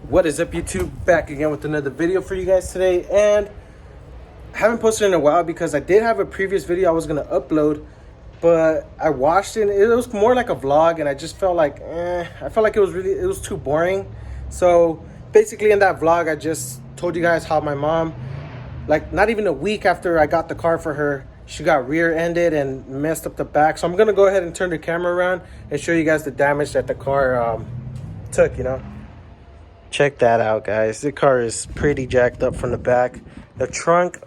What is up, YouTube? Back again with another video for you guys today, and I haven't posted in a while because I did have a previous video I was gonna upload, but I watched it and it was more like a vlog, and I just felt like I felt like it was too boring. So basically in that vlog I just told you guys how my mom, like not even a week after I got the car for her, she got rear-ended and messed up the back. So I'm gonna go ahead and turn the camera around and show you guys the damage that the car took, you know. Check that out, guys. The car is pretty jacked up from the back. The trunk,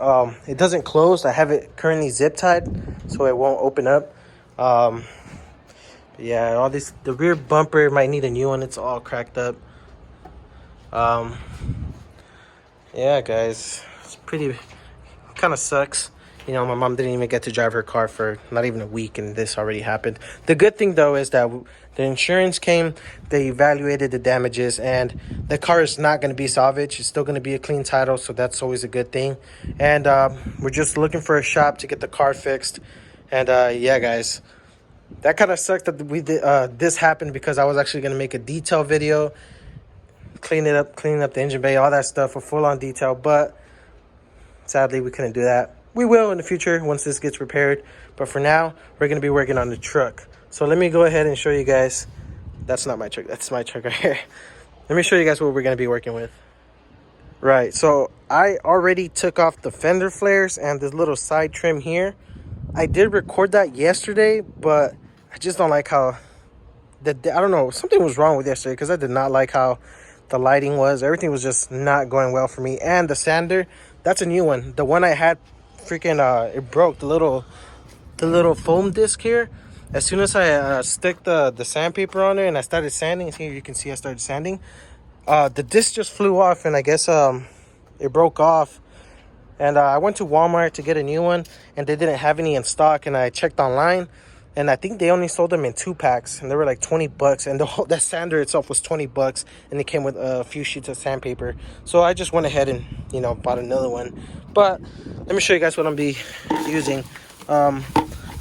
it doesn't close. I have it currently zip tied so it won't open up. Yeah, all this, the rear bumper might need a new one. It's all cracked up. Yeah, guys, it's pretty, kind of sucks. You know, my mom didn't even get to drive her car for not even a week, and this already happened. The good thing, though, is that the insurance came, they evaluated the damages, and the car is not going to be salvaged. It's still going to be a clean title, so that's always a good thing. And we're just looking for a shop to get the car fixed. And yeah, guys, that kind of sucked that this happened, because I was actually going to make a detail video, cleaning up the engine bay, all that stuff, a full-on detail, but sadly we couldn't do that. We will in the future once this gets repaired, but for now we're going to be working on the truck. So let me go ahead and show you guys. That's not my truck, that's my truck right here. Let me show you guys what we're going to be working with. Right, so I already took off the fender flares and this little side trim here. I did record that yesterday, but I just don't like how I don't know, something was wrong with yesterday, because I did not like how the lighting was. Everything was just not going well for me. And the sander, that's a new one. The one I had, freaking it broke. The little foam disc here, as soon as I stick the sandpaper on there and I started sanding, here you can see I started sanding, the disc just flew off, and I guess it broke off. And I went to Walmart to get a new one, and they didn't have any in stock. And I checked online, and I think they only sold them in 2-packs, and they were like $20. And that sander itself was $20, and it came with a few sheets of sandpaper. So I just went ahead and, you know, bought another one. But let me show you guys what I'm be using. I'm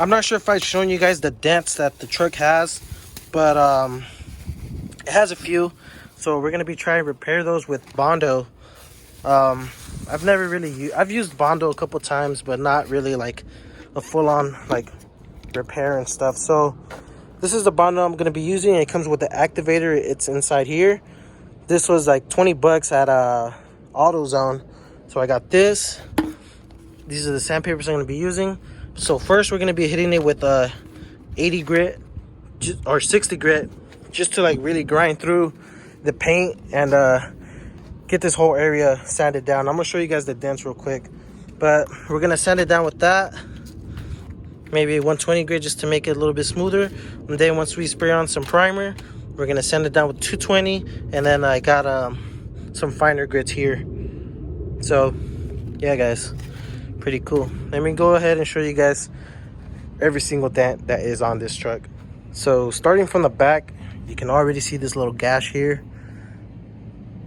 not sure if I've shown you guys the dents that the truck has, but it has a few. So we're gonna be trying to repair those with Bondo. I've used Bondo a couple times, but not really like a full-on like repair and stuff. So this is the Bondo I'm gonna be using. It comes with the activator. It's inside here. This was like $20 at AutoZone. So I got this. These are the sandpapers I'm gonna be using. So first we're gonna be hitting it with 80 grit or 60 grit, just to like really grind through the paint and get this whole area sanded down. I'm gonna show you guys the dents real quick, but we're gonna sand it down with that. Maybe 120 grit just to make it a little bit smoother. And then once we spray on some primer, we're gonna sand it down with 220. And then I got some finer grits here. So yeah, guys, pretty cool. Let me go ahead and show you guys every single dent that is on this truck. So starting from the back, you can already see this little gash here.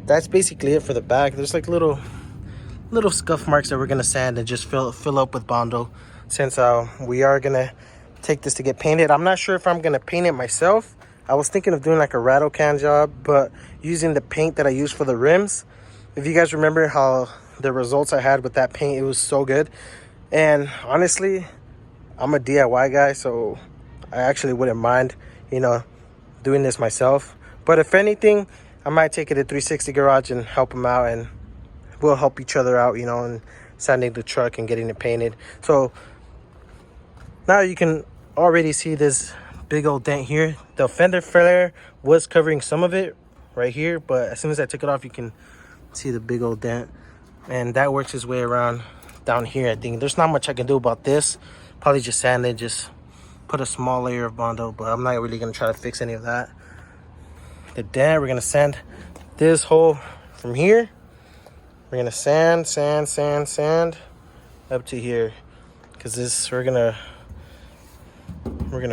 That's basically it for the back. There's like little scuff marks that we're gonna sand and just fill up with Bondo, since we are gonna take this to get painted. I'm not sure if I'm gonna paint it myself. I was thinking of doing like a rattle can job, but using the paint that I used for the rims. If you guys remember how the results I had with that paint, it was so good. And honestly, I'm a DIY guy, so I actually wouldn't mind, you know, doing this myself. But if anything, I might take it to 360 Garage and help them out, and we'll help each other out, you know, and sanding the truck and getting it painted. So now you can already see this big old dent here. The fender flare was covering some of it right here, but as soon as I took it off, you can see the big old dent, and that works its way around down here. I think there's not much I can do about this. Probably just sand it, just put a small layer of Bondo, but I'm not really gonna try to fix any of that. The dent, we're gonna sand this hole from here. We're gonna sand up to here, because this we're gonna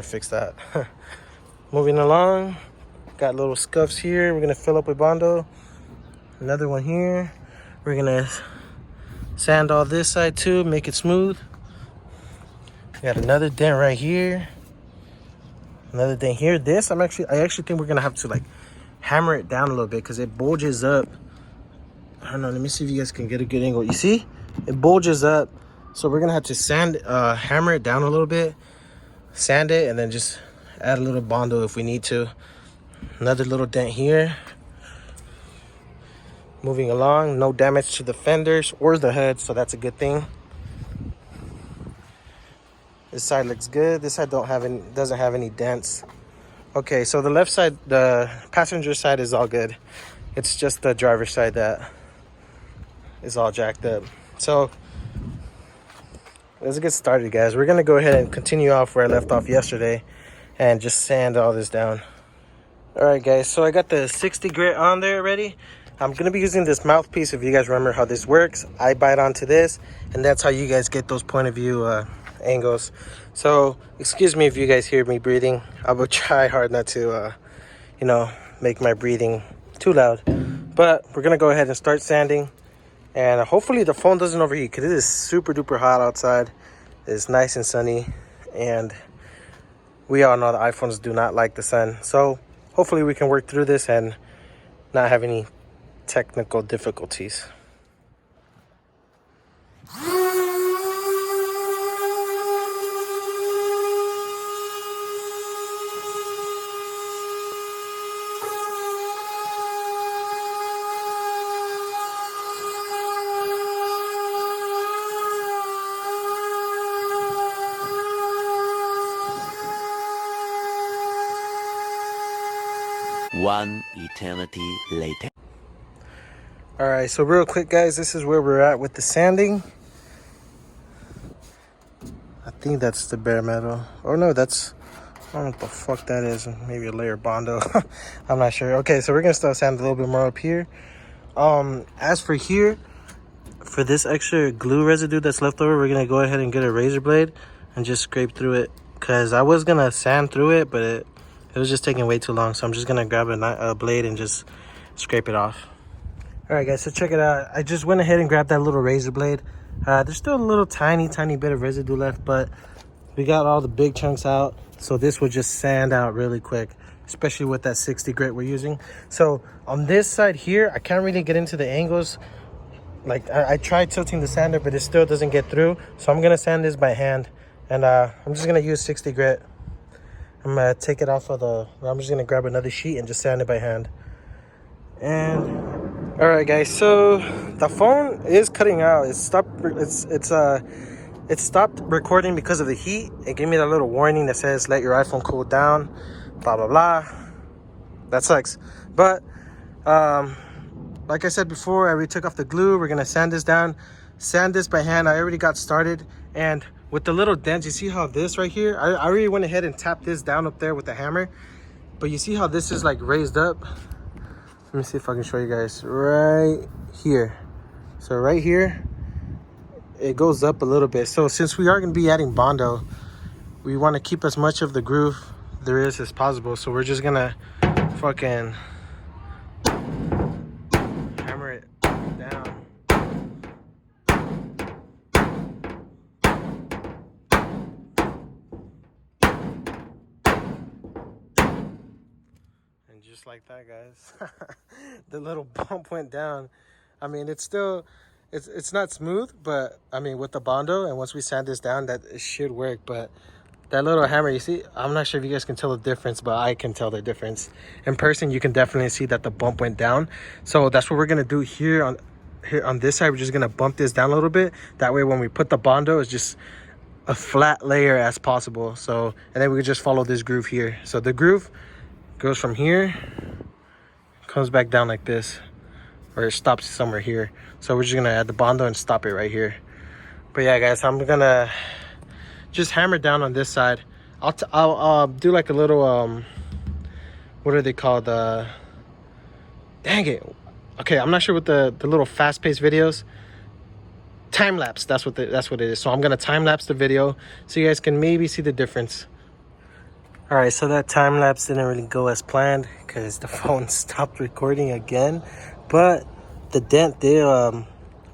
fix that. Moving along, got little scuffs here. We're gonna fill up with Bondo. Another one here. We're gonna sand all this side too, make it smooth. Got another dent right here. Another dent here. This I actually think we're gonna have to like hammer it down a little bit because it bulges up. I don't know, let me see if you guys can get a good angle. You see, it bulges up, so we're gonna have to hammer it down a little bit, sand it, and then just add a little Bondo if we need to. Another little dent here. Moving along, no damage to the fenders or the hood, so that's a good thing. This side looks good. This side doesn't have any dents. Okay, so the left side, the passenger side, is all good. It's just the driver's side that is all jacked up. So let's get started, guys. We're gonna go ahead and continue off where I left off yesterday and just sand all this down. All right, guys, so I got the 60 grit on there already. I'm gonna be using this mouthpiece. If you guys remember how this works, I bite onto this, and that's how you guys get those point of view angles. So excuse me if you guys hear me breathing. I will try hard not to you know, make my breathing too loud. But we're gonna go ahead and start sanding, and hopefully the phone doesn't overheat because it is super duper hot outside. It's nice and sunny, and we all know the iPhones do not like the sun. So hopefully we can work through this and not have any technical difficulties. One eternity later. All right, so real quick, guys, this is where we're at with the sanding. I think that's the bare metal. Oh no, that's, I don't know what the fuck that is. Maybe a layer of Bondo. I'm not sure. Okay, so we're gonna start sanding a little bit more up here. As for here, for this extra glue residue that's left over, we're gonna go ahead and get a razor blade and just scrape through it, because I was gonna sand through it, but it was just taking way too long. So I'm just gonna grab a blade and just scrape it off. All right, guys, so check it out. I just went ahead and grabbed that little razor blade. There's still a little tiny bit of residue left, but we got all the big chunks out. So this will just sand out really quick, especially with that 60 grit we're using. So on this side here, I can't really get into the angles. Like I tried tilting the sander, but it still doesn't get through. So I'm gonna sand this by hand, and I'm just gonna use 60 grit. I'm gonna take it off of I'm just gonna grab another sheet and just sand it by hand. And all right, guys, so the phone is cutting out. It stopped recording because of the heat. It gave me that little warning that says let your iPhone cool down, blah blah blah. That sucks. But like I said before, I already took off the glue. We're gonna sand this down, sand this by hand. I already got started, and with the little dents, you see how this right here, I already went ahead and tapped this down up there with the hammer, but you see how this is like raised up? Let me see if I can show you guys right here. So right here, it goes up a little bit. So since we are going to be adding Bondo, we want to keep as much of the groove there is as possible. So we're just going to fucking hammer it down. And just like that, guys, the little bump went down. I mean, it's still, it's not smooth, but I mean, with the Bondo, and once we sand this down, that it should work. But that little hammer, you see, I'm not sure if you guys can tell the difference, but I can tell the difference. In person, you can definitely see that the bump went down. So that's what we're gonna do here on this side. We're just gonna bump this down a little bit. That way, when we put the Bondo, it's just a flat layer as possible. So, and then we can just follow this groove here. So the groove goes from here, comes back down like this, or it stops somewhere here. So we're just gonna add the Bondo and stop it right here. But yeah, guys, I'm gonna just hammer down on this side. I'll do like a little what are they called? Dang it. Okay, I'm not sure what the little fast-paced videos. Time lapse. That's what it is. So I'm gonna time lapse the video so you guys can maybe see the difference. All right, so that time lapse didn't really go as planned because the phone stopped recording again. But the dent did,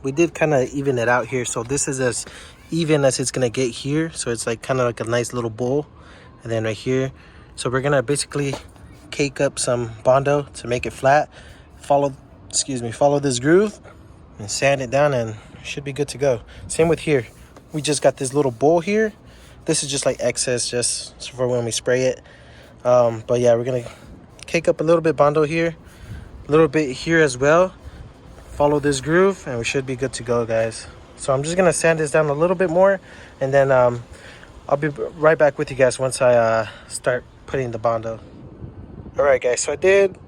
we did kind of even it out here. So this is as even as it's gonna get here. So it's like kind of like a nice little bowl, and then right here. So we're gonna basically cake up some Bondo to make it flat. Follow this groove and sand it down, and it should be good to go. Same with here. We just got this little bowl here. This is just like excess, just for when we spray it. But yeah, we're gonna cake up a little bit Bondo here, a little bit here as well. Follow this groove and we should be good to go, guys. So I'm just gonna sand this down a little bit more, and then I'll be right back with you guys once I start putting the Bondo. All right, guys, so I did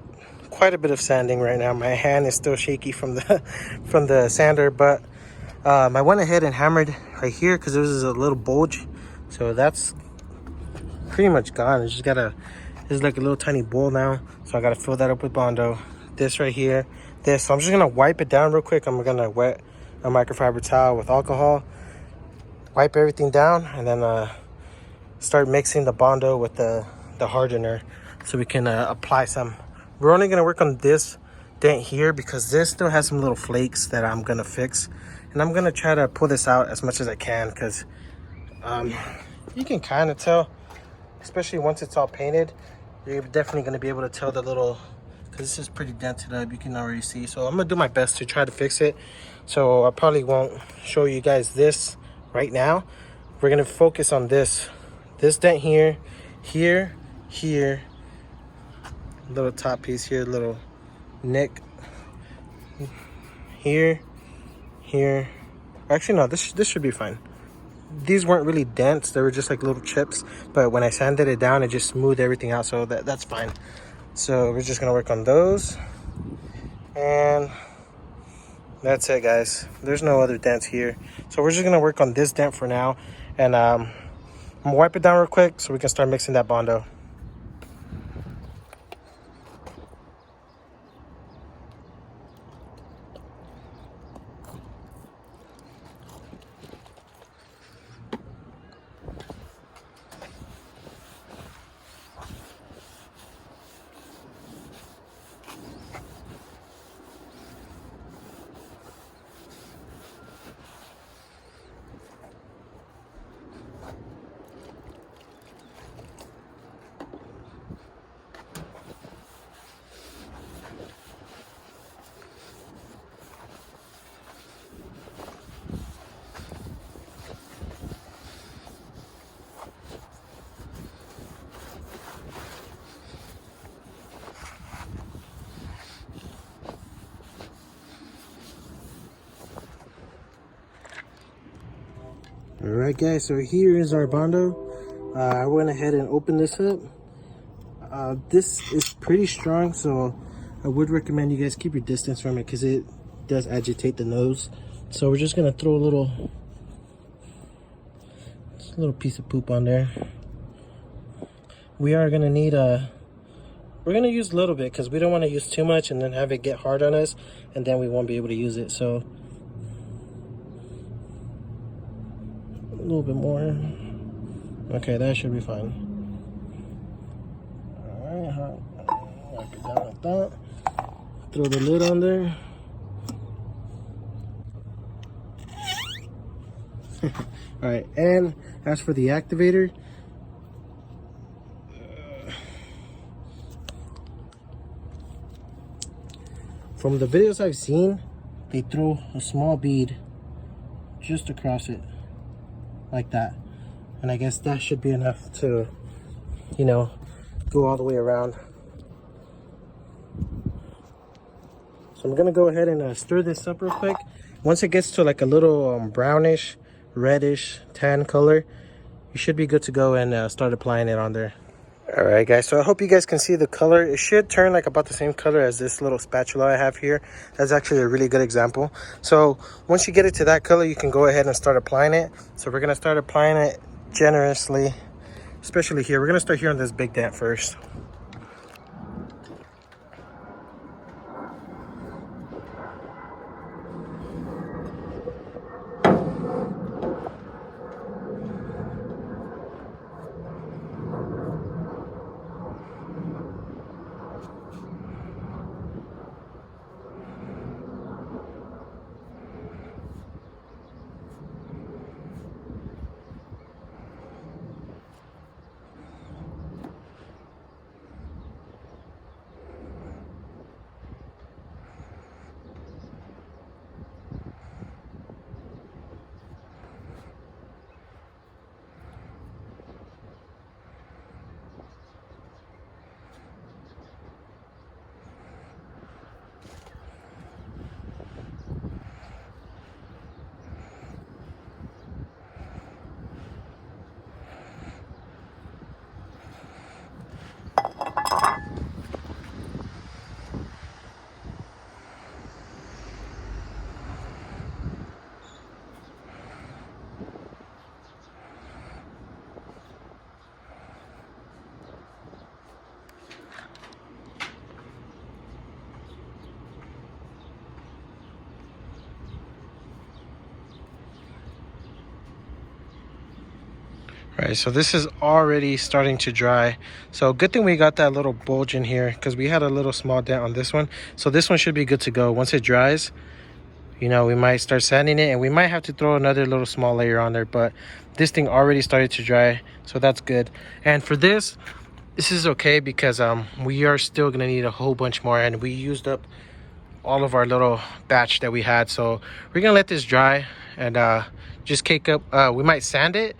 quite a bit of sanding right now. My hand is still shaky from the from the sander, but I went ahead and hammered right here because there was a little bulge, so that's pretty much gone. It's just it's like a little tiny bowl now, so I gotta fill that up with Bondo. This right here, this. So I'm just gonna wipe it down real quick. I'm gonna wet a microfiber towel with alcohol, wipe everything down, and then start mixing the Bondo with the hardener so we can apply some. We're only gonna work on this dent here because this still has some little flakes that I'm gonna fix, and I'm gonna try to pull this out as much as I can because you can kind of tell, especially once it's all painted, you're definitely gonna be able to tell the little, because this is pretty dented up, you can already see. So I'm gonna do my best to try to fix it. So I probably won't show you guys this right now. We're gonna focus on this dent here, here, little top piece here, little nick here. Actually no, this should be fine. These weren't really dents, they were just like little chips, but when I sanded it down it just smoothed everything out, so that's fine. So we're just gonna work on those, and that's it, guys. There's no other dents here, so we're just gonna work on this dent for now, and I'm gonna wipe it down real quick so we can start mixing that Bondo. All right, guys, so here is our Bondo. I went ahead and opened this up. This is pretty strong, so I would recommend you guys keep your distance from it because it does agitate the nose. So we're just gonna throw a little piece of poop on there. We are gonna need we're gonna use a little bit because we don't want to use too much and then have it get hard on us, and then we won't be able to use it. So a little bit more. Okay, that should be fine. All right, wipe it down like that. Throw the lid on there. All right, and as for the activator, from the videos I've seen, they throw a small bead just across it like that, and I guess that should be enough to, you know, go all the way around. So I'm gonna go ahead and stir this up real quick. Once it gets to like a little brownish, reddish, tan color, you should be good to go and start applying it on there. All right, guys, so I hope you guys can see the color. It should turn like about the same color as this little spatula I have here. That's actually a really good example. So once you get it to that color, you can go ahead and start applying it. So we're gonna start applying it generously, especially here. We're gonna start here on this big dent first. Right, so this is already starting to dry. So good thing we got that little bulge in here, because we had a little small dent on this one. So this one should be good to go. Once it dries, you know, we might start sanding it, and we might have to throw another little small layer on there, but this thing already started to dry, so that's good. And for this is okay, because we are still gonna need a whole bunch more, and we used up all of our little batch that we had. So we're gonna let this dry and just cake up. We might sand it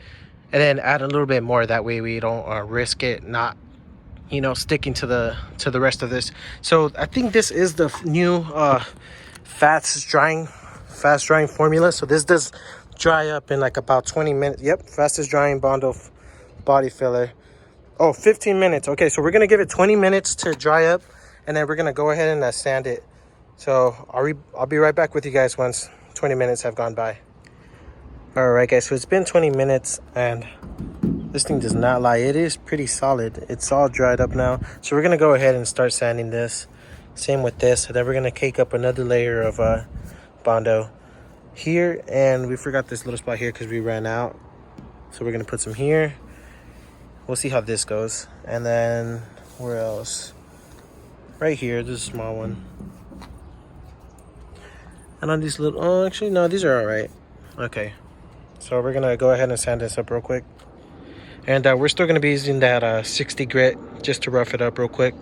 and then add a little bit more, that way we don't risk it not, you know, sticking to the rest of this. So I think this is the new fast drying formula. So this does dry up in like about 20 minutes. Yep, fastest drying Bondo body filler. Oh, 15 minutes. Okay, so we're gonna give it 20 minutes to dry up, and then we're gonna go ahead and sand it. So I'll be right back with you guys once 20 minutes have gone by. All right, guys, so it's been 20 minutes, and this thing does not lie. It is pretty solid. It's all dried up now. So we're gonna go ahead and start sanding this. Same with this. And then we're gonna cake up another layer of Bondo here. And we forgot this little spot here because we ran out. So we're gonna put some here. We'll see how this goes. And then where else? Right here, this is a small one. And on these little, oh, actually, no, these are all right. Okay. So we're gonna go ahead and sand this up real quick. And we're still gonna be using that 60 grit just to rough it up real quick.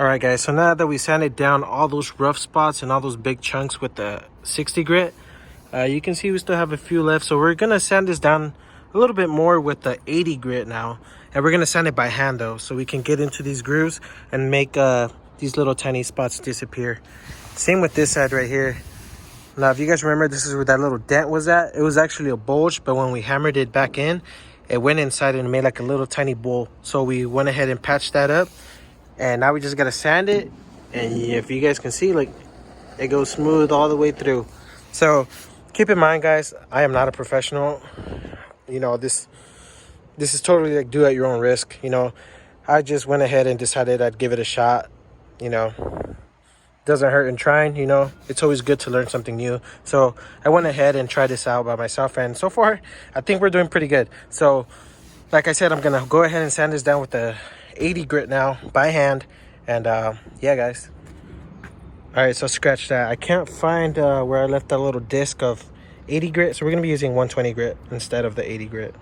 Alright guys, so now that we sanded down all those rough spots and all those big chunks with the 60 grit, you can see we still have a few left. So we're going to sand this down a little bit more with the 80 grit now. And we're going to sand it by hand though, so we can get into these grooves and make these little tiny spots disappear. Same with this side right here. Now if you guys remember, this is where that little dent was at. It was actually a bulge, but when we hammered it back in, it went inside and made like a little tiny bowl. So we went ahead and patched that up. And now we just gotta sand it, and if you guys can see, like, it goes smooth all the way through. So keep in mind, guys, I am not a professional. You know, this is totally like do at your own risk. You know, I just went ahead and decided I'd give it a shot. You know, doesn't hurt in trying. You know, it's always good to learn something new. So I went ahead and tried this out by myself, and so far I think we're doing pretty good. So like I said, I'm gonna go ahead and sand this down with the 80 grit now by hand. And yeah guys, all right, so scratch that. I can't find where I left that little disc of 80 grit, so we're gonna be using 120 grit instead of the 80 grit.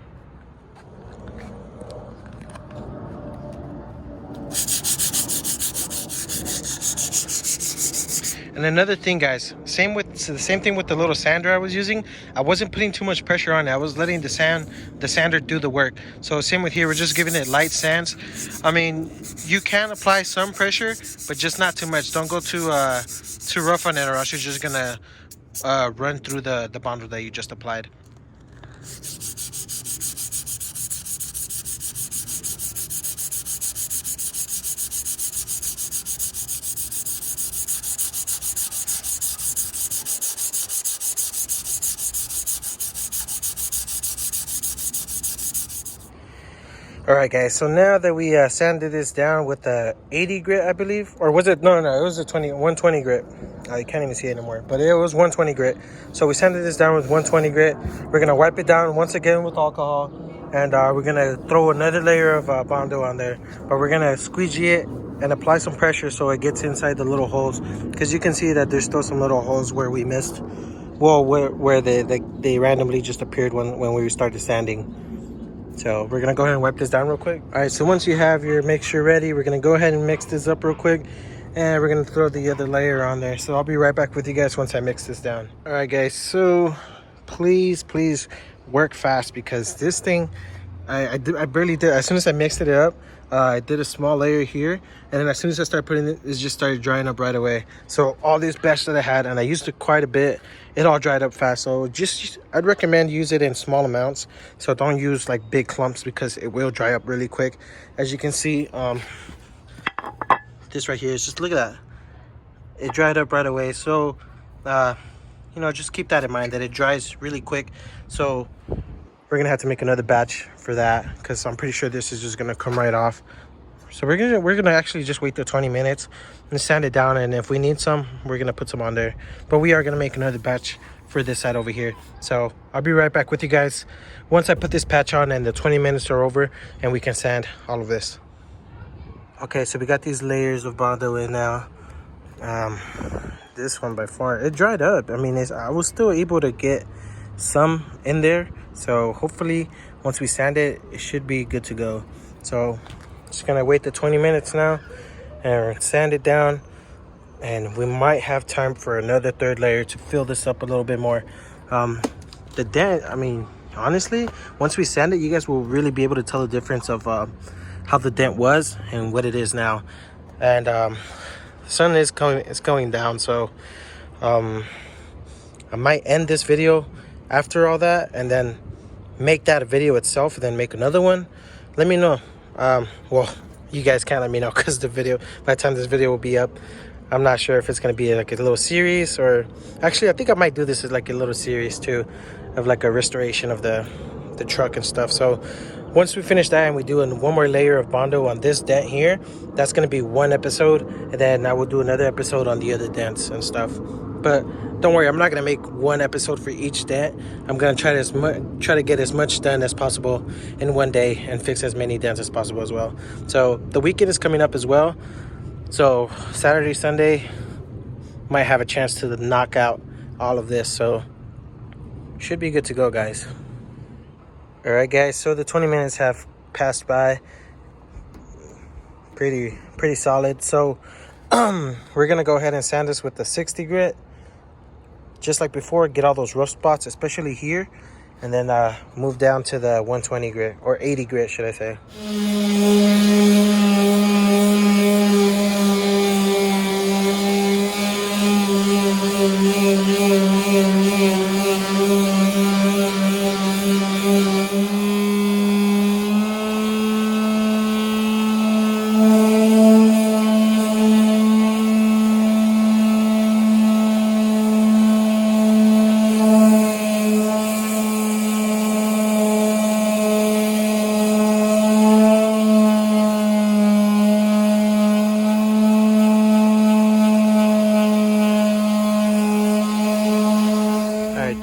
And another thing, guys, the same thing with the little sander I was using. I wasn't putting too much pressure on it. I was letting the sander do the work. So same with here, we're just giving it light sands. I mean, you can apply some pressure, but just not too much. Don't go too rough on it, or else you're just gonna run through the Bondo that you just applied. All right guys, so now that we sanded this down with the 80 grit, I believe, or was it, no, it was a 120 grit. I can't even see it anymore, but it was 120 grit. So we sanded this down with 120 grit. We're gonna wipe it down once again with alcohol, and we're gonna throw another layer of Bondo on there, but we're gonna squeegee it and apply some pressure so it gets inside the little holes, because you can see that there's still some little holes where we missed. Well, where they randomly just appeared when we started sanding. So we're gonna go ahead and wipe this down real quick. All right, so once you have your mixture ready, we're gonna go ahead and mix this up real quick, and we're gonna throw the other layer on there. So I'll be right back with you guys once I mix this down. All right, guys, so please work fast, because this thing, I barely did. As soon as I mixed it up, I did a small layer here, and then as soon as I started putting it just started drying up right away. So all this batch that I had, and I used it quite a bit, it all dried up fast. So just, I'd recommend use it in small amounts. So don't use like big clumps, because it will dry up really quick. As you can see, this right here is just, look at that, it dried up right away. So you know, just keep that in mind, that it dries really quick. So we're gonna have to make another batch for that, because I'm pretty sure this is just gonna come right off. So we're gonna actually just wait the 20 minutes and sand it down, and if we need some, we're gonna put some on there. But we are gonna make another batch for this side over here. So I'll be right back with you guys once I put this patch on and the 20 minutes are over, and we can sand all of this. Okay, so we got these layers of Bondo in now. This one by far, it dried up. I mean, I was still able to get some in there. So hopefully once we sand it, it should be good to go. So just gonna wait the 20 minutes now and sand it down, and we might have time for another third layer to fill this up a little bit more. The dent, I mean, honestly, once we sand it, you guys will really be able to tell the difference of how the dent was and what it is now. And the sun is going down, so I might end this video after all that, and then make that a video itself, and then make another one. Let me know. Well, you guys can't let me know, because the video, by the time this video will be up, I'm not sure if it's gonna be like a little series, or actually I think I might do this as like a little series too, of like a restoration of the truck and stuff. So once we finish that and we do one more layer of Bondo on this dent here, that's going to be one episode, and then I will do another episode on the other dents and stuff. But don't worry, I'm not going to make one episode for each dent. I'm going to try to get as much done as possible in one day and fix as many dents as possible as well. So the weekend is coming up as well, so Saturday, Sunday, might have a chance to knock out all of this. So should be good to go, guys. All right, guys, so the 20 minutes have passed by. Pretty solid. So we're gonna go ahead and sand this with the 60 grit, just like before. Get all those rough spots, especially here, and then move down to the 120 grit, or 80 grit, should I say.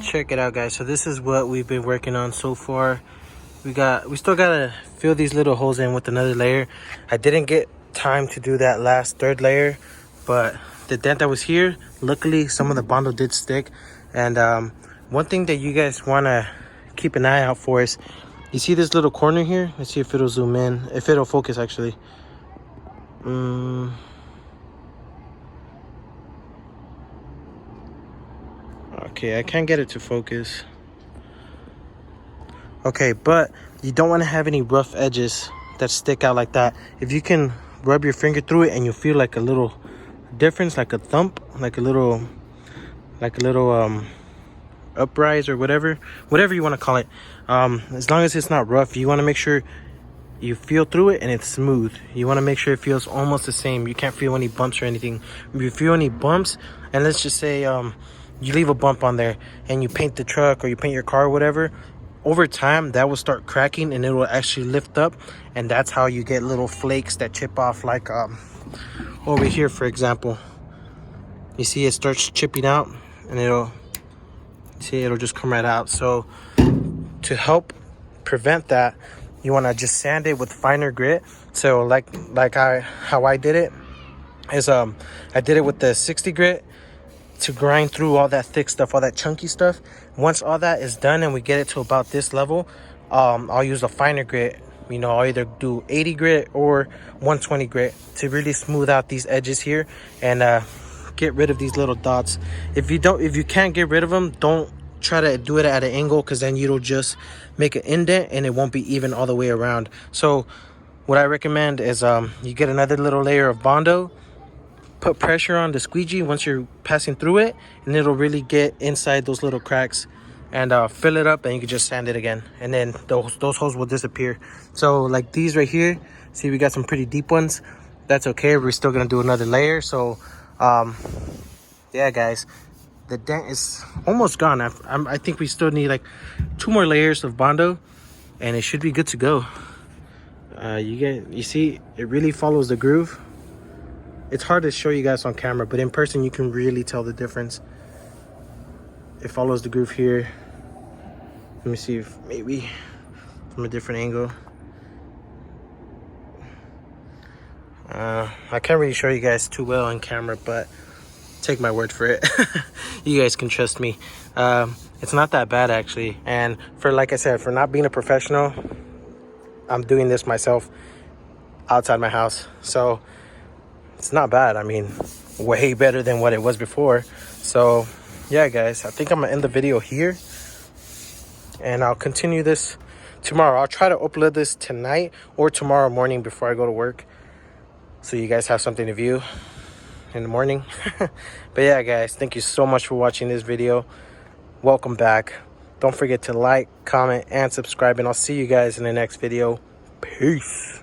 Check it out, guys. So this is what we've been working on so far. We still gotta fill these little holes in with another layer. I didn't get time to do that last third layer, but the dent that was here, luckily some of the Bondo did stick. And one thing that you guys want to keep an eye out for is, you see this little corner here? Let's see if it'll zoom in, if it'll focus actually. Okay, I can't get it to focus. Okay, but you don't want to have any rough edges that stick out like that. If you can rub your finger through it and you feel like a little difference, like a thump, like a little uprise, or whatever you want to call it, as long as it's not rough, you want to make sure you feel through it and it's smooth. You want to make sure it feels almost the same. You can't feel any bumps or anything. If you feel any bumps, and let's just say you leave a bump on there and you paint the truck or you paint your car or whatever, over time that will start cracking and it will actually lift up, and that's how you get little flakes that chip off, like over here, for example. You see it starts chipping out, and it'll just come right out. So to help prevent that, you want to just sand it with finer grit. So how I did it is I did it with the 60 grit to grind through all that thick stuff, all that chunky stuff. Once all that is done and we get it to about this level, I'll use a finer grit. You know, I'll either do 80 grit or 120 grit to really smooth out these edges here and get rid of these little dots. If you can't get rid of them, don't try to do it at an angle, because then you'll just make an indent and it won't be even all the way around. So what I recommend is you get another little layer of Bondo, put pressure on the squeegee once you're passing through it, and it'll really get inside those little cracks, and fill it up, and you can just sand it again, and then those holes will disappear. So like these right here, see, we got some pretty deep ones. That's okay, we're still gonna do another layer. So yeah guys, the dent is almost gone. I think we still need like 2 more layers of Bondo and it should be good to go. You see, it really follows the groove. It's hard to show you guys on camera, but in person you can really tell the difference. It follows the groove here. Let me see if maybe from a different angle. I can't really show you guys too well on camera, but take my word for it. You guys can trust me. It's not that bad actually, and for, like I said, for not being a professional, I'm doing this myself outside my house, so it's not bad. I mean, way better than what it was before. So yeah guys, I think I'm gonna end the video here and I'll continue this tomorrow. I'll try to upload this tonight or tomorrow morning before I go to work, so you guys have something to view in the morning. But yeah guys, thank you so much for watching this video. Welcome back. Don't forget to like, comment, and subscribe, and I'll see you guys in the next video. Peace.